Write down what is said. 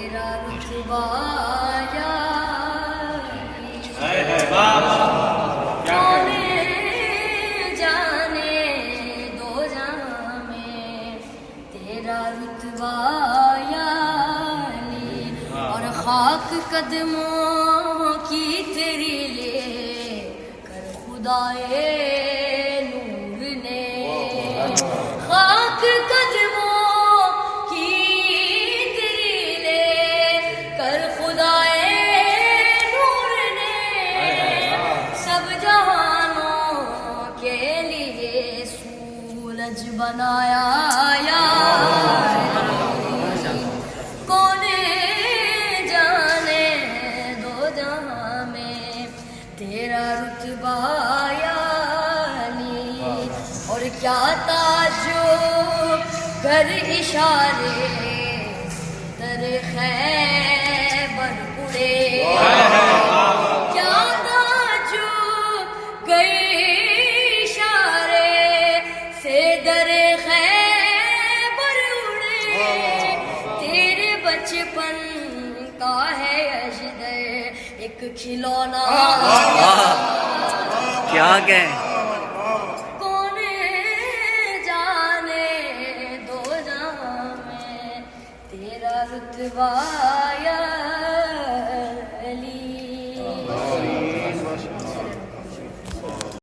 تیرا رتبہ یا کون جانے دو جہاں میں تیرا رتبہ یا علی، اور خاک قدموں کی تیری لے کر خدائے نور نے، خاک قدموں کی تیری لے کر خدائے نور نے سب جہانوں کے لیے سورج بنایا یا کون جانے دو جہاں میں تیرا رتبہ یا علی، اور کیا تعجب گر اشارے در خیبر اڑے، کیا تعجب گر اشارے سے در خیبر اڑے، تیرے بچپن کا ہے اجدر ایک کھلونا کیا کہیں کون جانے دو جہاں میں تیرا رتبہ